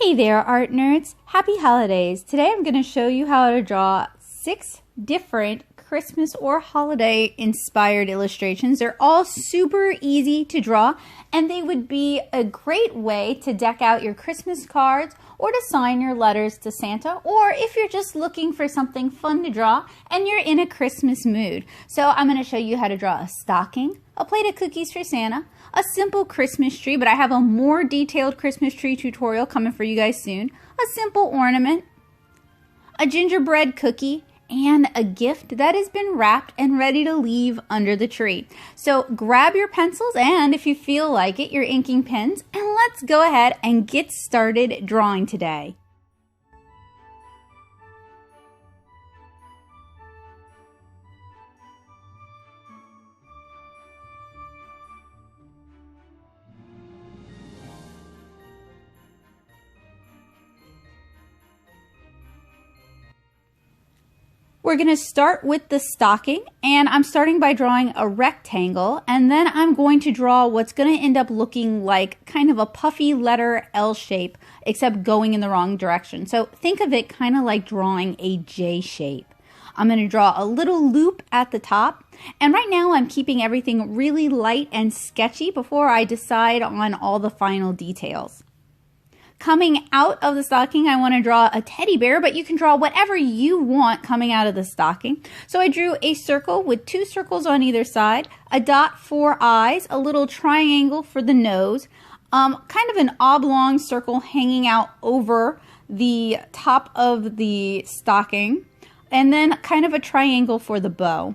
Hey there, art nerds! Happy holidays! Today I'm going to show you how to draw 6 different Christmas or holiday inspired illustrations. They're all super easy to draw and they would be a great way to deck out your Christmas cards or to sign your letters to Santa, or if you're just looking for something fun to draw and you're in a Christmas mood. So I'm going to show you how to draw a stocking, a plate of cookies for Santa, a simple Christmas tree, but I have a more detailed Christmas tree tutorial coming for you guys soon, a simple ornament, a gingerbread cookie, and a gift that has been wrapped and ready to leave under the tree. So grab your pencils and, if you feel like it, your inking pens, and let's go ahead and get started drawing today. We're going to start with the stocking, and I'm starting by drawing a rectangle, and then I'm going to draw what's going to end up looking like kind of a puffy letter L shape, except going in the wrong direction. So think of it kind of like drawing a J shape. I'm going to draw a little loop at the top, and right now I'm keeping everything really light and sketchy before I decide on all the final details. Coming out of the stocking, I want to draw a teddy bear, but you can draw whatever you want coming out of the stocking. So I drew a circle with 2 circles on either side, a dot for eyes, a little triangle for the nose, kind of an oblong circle hanging out over the top of the stocking, and then kind of a triangle for the bow.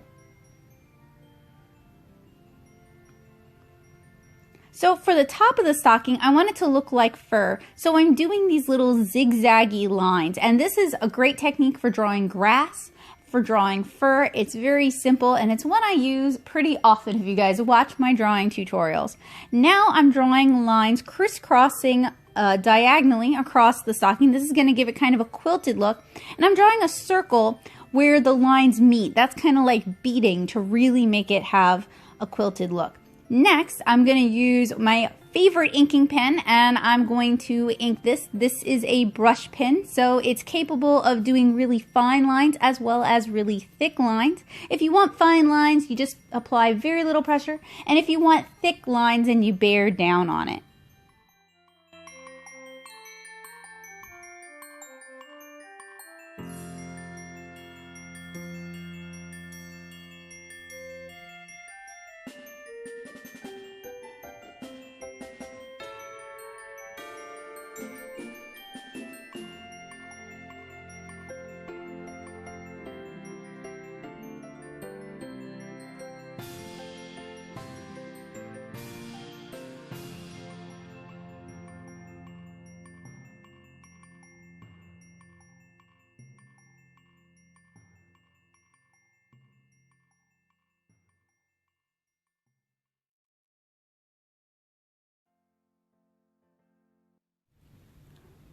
So for the top of the stocking, I want it to look like fur. So I'm doing these little zigzaggy lines. And this is a great technique for drawing grass, for drawing fur. It's very simple and it's one I use pretty often if you guys watch my drawing tutorials. Now I'm drawing lines crisscrossing diagonally across the stocking. This is going to give it kind of a quilted look. And I'm drawing a circle where the lines meet. That's kind of like beading to really make it have a quilted look. Next, I'm going to use my favorite inking pen and I'm going to ink this. This is a brush pen, so it's capable of doing really fine lines as well as really thick lines. If you want fine lines, you just apply very little pressure, and if you want thick lines, then you bear down on it.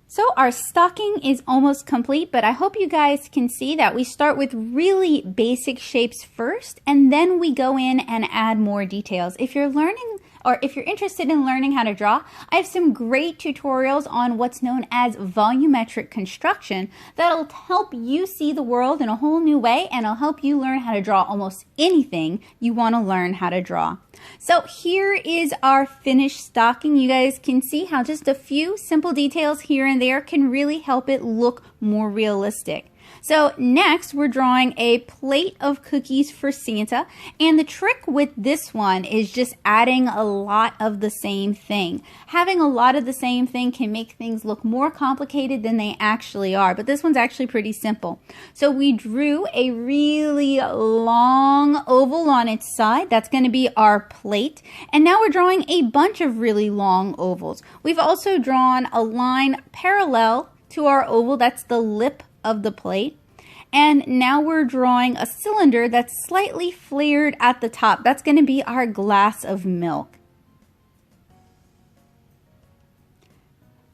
So our stocking is almost complete, but I hope you guys can see that we start with really basic shapes first, and then we go in and add more details. If you're learning, or if you're interested in learning how to draw, I have some great tutorials on what's known as volumetric construction that'll help you see the world in a whole new way, and it'll help you learn how to draw almost anything you want to learn how to draw. So here is our finished stocking. You guys can see how just a few simple details here and there can really help it look more realistic. So next we're drawing a plate of cookies for Santa, and the trick with this one is just adding a lot of the same thing. Having a lot of the same thing can make things look more complicated than they actually are, but this one's actually pretty simple. So we drew a really long oval on its side. That's going to be our plate, and now we're drawing a bunch of really long ovals. We've also drawn a line parallel to our oval. That's the lip of the plate. And now we're drawing a cylinder that's slightly flared at the top. That's going to be our glass of milk.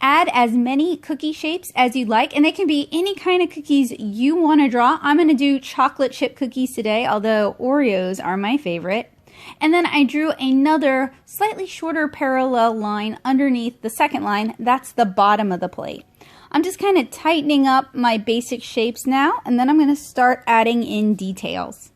Add as many cookie shapes as you like, and they can be any kind of cookies you want to draw. I'm going to do chocolate chip cookies today, although Oreos are my favorite. And then I drew another slightly shorter parallel line underneath the second line. That's the bottom of the plate. I'm just kind of tightening up my basic shapes now, and then I'm going to start adding in details.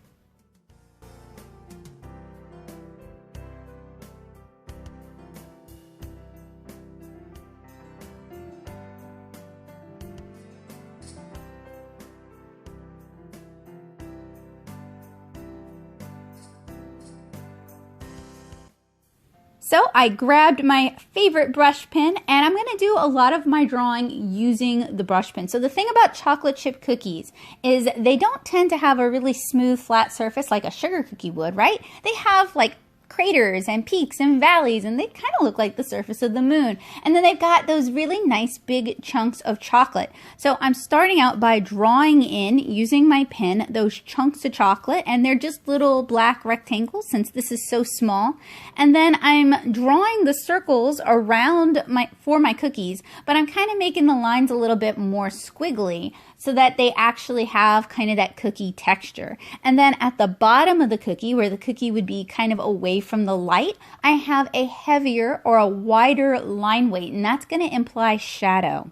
So I grabbed my favorite brush pen, and I'm going to do a lot of my drawing using the brush pen. So the thing about chocolate chip cookies is they don't tend to have a really smooth flat surface like a sugar cookie would, right? They have like craters and peaks and valleys, and they kind of look like the surface of the moon. And then they've got those really nice big chunks of chocolate. So I'm starting out by drawing in, using my pen, those chunks of chocolate, and they're just little black rectangles since this is so small. And then I'm drawing the circles around for my cookies, but I'm kind of making the lines a little bit more squiggly so that they actually have kind of that cookie texture. And then at the bottom of the cookie, where the cookie would be kind of away from the light, I have a heavier or a wider line weight, and that's going to imply shadow.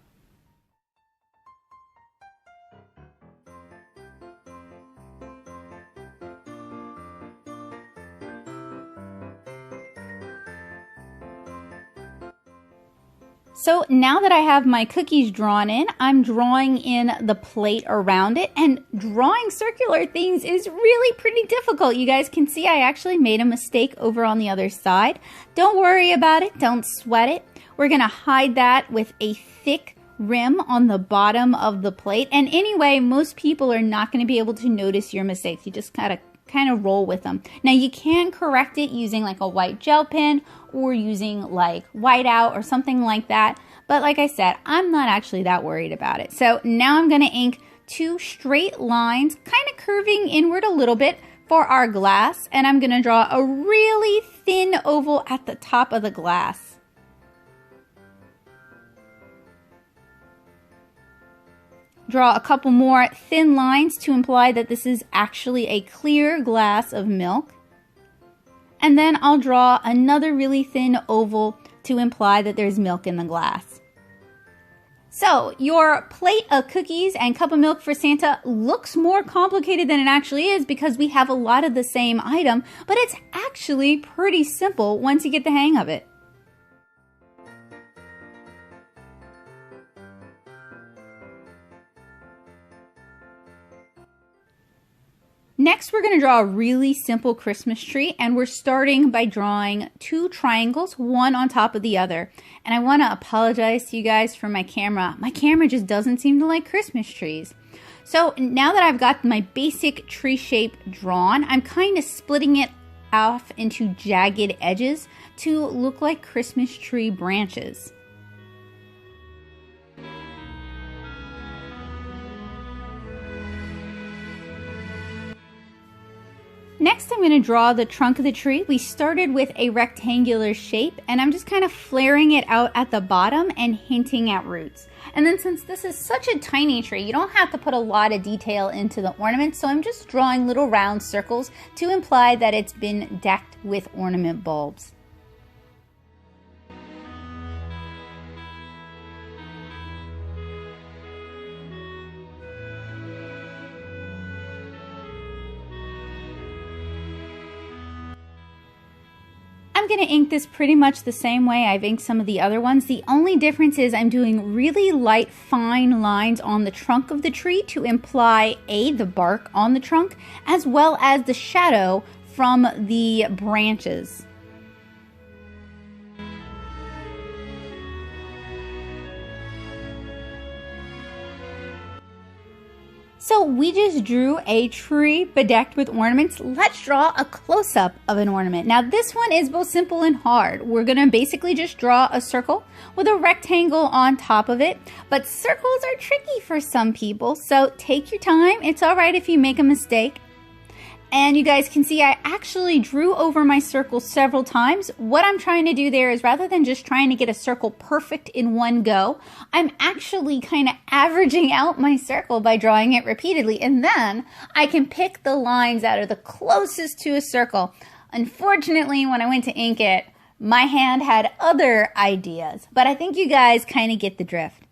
So now that I have my cookies drawn in, I'm drawing in the plate around it, and drawing circular things is really pretty difficult. You guys can see I actually made a mistake over on the other side. Don't worry about it, don't sweat it. We're gonna hide that with a thick rim on the bottom of the plate. And anyway, most people are not gonna be able to notice your mistakes. You just gotta kind of roll with them. Now you can correct it using like a white gel pen or using like whiteout or something like that. But like I said, I'm not actually that worried about it. So now I'm going to ink two straight lines, kind of curving inward a little bit for our glass. And I'm going to draw a really thin oval at the top of the glass. Draw a couple more thin lines to imply that this is actually a clear glass of milk. And then I'll draw another really thin oval to imply that there's milk in the glass. So your plate of cookies and cup of milk for Santa looks more complicated than it actually is because we have a lot of the same item, but it's actually pretty simple once you get the hang of it. Next, we're going to draw a really simple Christmas tree, and we're starting by drawing two triangles, one on top of the other. And I want to apologize to you guys for my camera. My camera just doesn't seem to like Christmas trees. So now that I've got my basic tree shape drawn, I'm kind of splitting it off into jagged edges to look like Christmas tree branches. Next, I'm going to draw the trunk of the tree. We started with a rectangular shape, and I'm just kind of flaring it out at the bottom and hinting at roots. And then since this is such a tiny tree, you don't have to put a lot of detail into the ornament, so I'm just drawing little round circles to imply that it's been decked with ornament bulbs. I'm going to ink this pretty much the same way I've inked some of the other ones. The only difference is I'm doing really light, fine lines on the trunk of the tree to imply the bark on the trunk, as well as the shadow from the branches. So we just drew a tree bedecked with ornaments. Let's draw a close-up of an ornament. Now this one is both simple and hard. We're gonna basically just draw a circle with a rectangle on top of it, but circles are tricky for some people, so take your time. It's all right if you make a mistake. And you guys can see I actually drew over my circle several times. What I'm trying to do there is rather than just trying to get a circle perfect in one go, I'm actually kind of averaging out my circle by drawing it repeatedly. And then I can pick the lines that are the closest to a circle. Unfortunately, when I went to ink it, my hand had other ideas, but I think you guys kind of get the drift.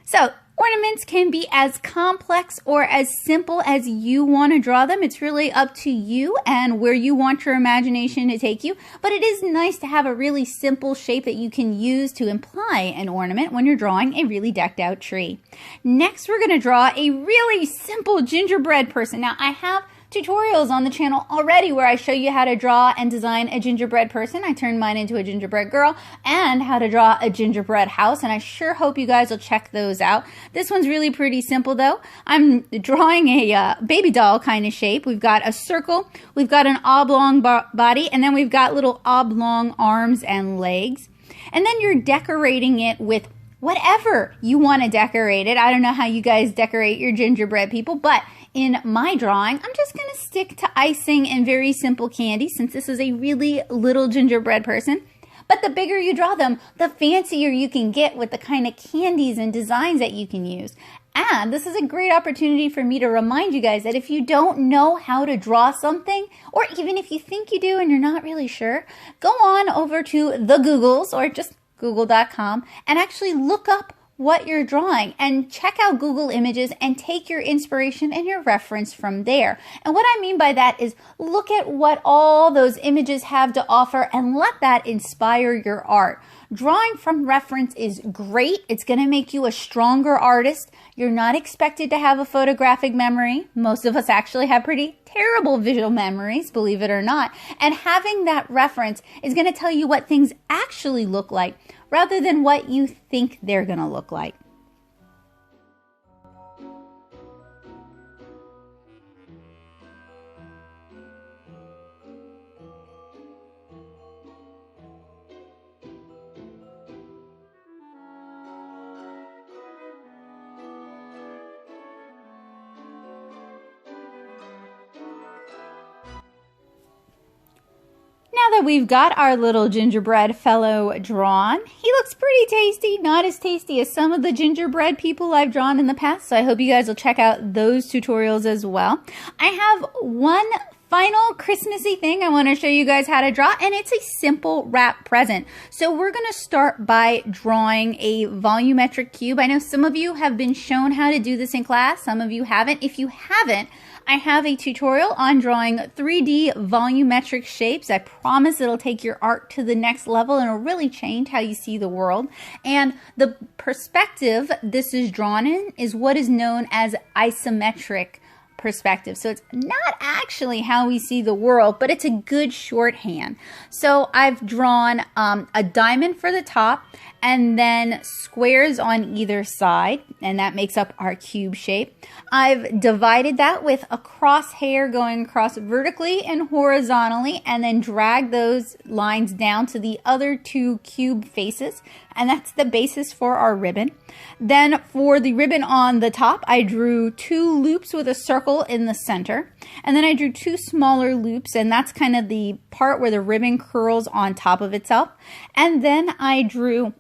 So, ornaments can be as complex or as simple as you want to draw them. It's really up to you and where you want your imagination to take you. But it is nice to have a really simple shape that you can use to imply an ornament when you're drawing a really decked out tree. Next, we're going to draw a really simple gingerbread person. Now, I have tutorials on the channel already where I show you how to draw and design a gingerbread person. I turned mine into a gingerbread girl, and how to draw a gingerbread house, and I sure hope you guys will check those out. This one's really pretty simple though. I'm drawing a baby doll kind of shape. We've got a circle, we've got an oblong body, and then we've got little oblong arms and legs. And then you're decorating it with whatever you want to decorate it. I don't know how you guys decorate your gingerbread people, but in my drawing, I'm just going to stick to icing and very simple candy since this is a really little gingerbread person. But the bigger you draw them, the fancier you can get with the kind of candies and designs that you can use. And this is a great opportunity for me to remind you guys that if you don't know how to draw something, or even if you think you do and you're not really sure, go on over to the Googles or just google.com and actually look up what you're drawing and check out Google Images and take your inspiration and your reference from there. And what I mean by that is look at what all those images have to offer and let that inspire your art. Drawing from reference is great. It's going to make you a stronger artist. You're not expected to have a photographic memory. Most of us actually have pretty terrible visual memories, believe it or not. And having that reference is going to tell you what things actually look like rather than what you think they're going to look like. Now that we've got our little gingerbread fellow drawn, he looks pretty tasty, not as tasty as some of the gingerbread people I've drawn in the past, so I hope you guys will check out those tutorials as well. I have one final Christmassy thing I want to show you guys how to draw, and it's a simple wrap present. So we're going to start by drawing a volumetric cube. I know some of you have been shown how to do this in class, some of you haven't. If you haven't, I have a tutorial on drawing 3D volumetric shapes. I promise it'll take your art to the next level and it'll really change how you see the world. And the perspective this is drawn in is what is known as isometric perspective. So it's not actually how we see the world, but it's a good shorthand. So I've drawn a diamond for the top and then squares on either side, and that makes up our cube shape. I've divided that with a crosshair going across vertically and horizontally, and then drag those lines down to the other two cube faces, and that's the basis for our ribbon. Then for the ribbon on the top, I drew 2 loops with a circle in the center, and then I drew 2 smaller loops, and that's kind of the part where the ribbon curls on top of itself. And then I drew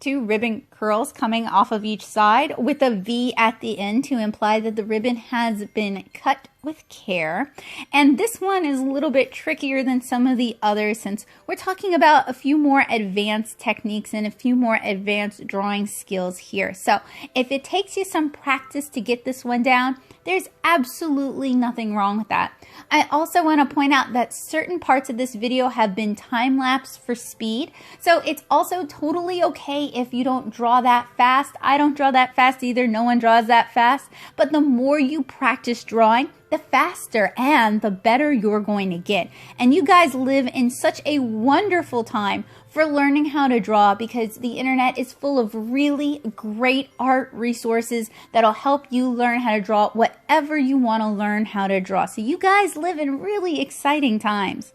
2 ribbon curls coming off of each side with a V at the end to imply that the ribbon has been cut with care. And this one is a little bit trickier than some of the others since we're talking about a few more advanced techniques and a few more advanced drawing skills here. So if it takes you some practice to get this one down, there's absolutely nothing wrong with that. I also want to point out that certain parts of this video have been time-lapsed for speed. So it's also totally okay if you don't draw that fast. I don't draw that fast either. No one draws that fast. But the more you practice drawing, the faster and the better you're going to get. And you guys live in such a wonderful time for learning how to draw because the internet is full of really great art resources that'll help you learn how to draw whatever you want to learn how to draw. So you guys live in really exciting times.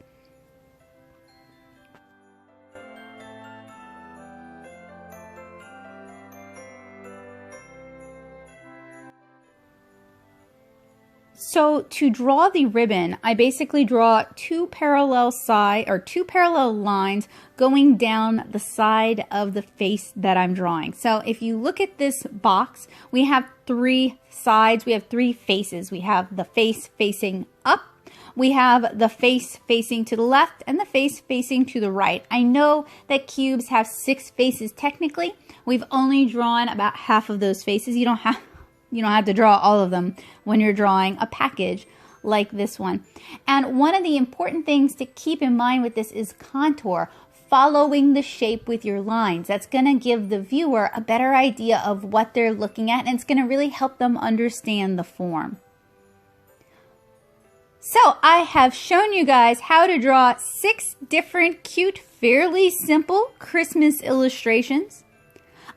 So to draw the ribbon, I basically draw 2 parallel lines going down the side of the face that I'm drawing. So if you look at this box, we have 3 sides, we have 3 faces. We have the face facing up, We have the face facing to the left and the face facing to the right. I know that cubes have 6 faces technically. We've only drawn about half of those faces. You don't have to draw all of them when you're drawing a package like this one. And one of the important things to keep in mind with this is contour, following the shape with your lines. That's going to give the viewer a better idea of what they're looking at, and it's going to really help them understand the form. So I have shown you guys how to draw 6 different cute, fairly simple Christmas illustrations.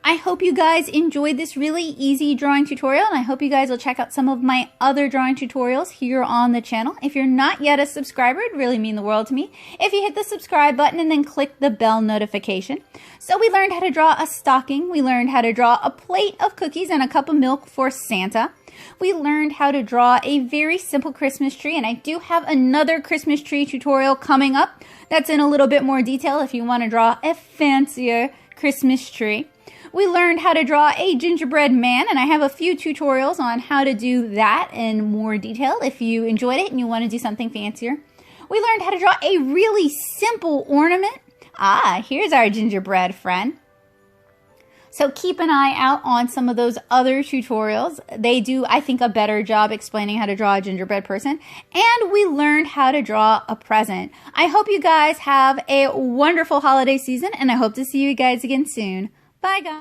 I hope you guys enjoyed this really easy drawing tutorial, and I hope you guys will check out some of my other drawing tutorials here on the channel. If you're not yet a subscriber, it'd really mean the world to me if you hit the subscribe button and then click the bell notification. So we learned how to draw a stocking, we learned how to draw a plate of cookies and a cup of milk for Santa. We learned how to draw a very simple Christmas tree, and I do have another Christmas tree tutorial coming up that's in a little bit more detail if you want to draw a fancier Christmas tree. We learned how to draw a gingerbread man, and I have a few tutorials on how to do that in more detail if you enjoyed it and you want to do something fancier. We learned how to draw a really simple ornament. Ah, here's our gingerbread friend. So keep an eye out on some of those other tutorials. They do, I think, a better job explaining how to draw a gingerbread person. And we learned how to draw a present. I hope you guys have a wonderful holiday season, and I hope to see you guys again soon. Bye, guys.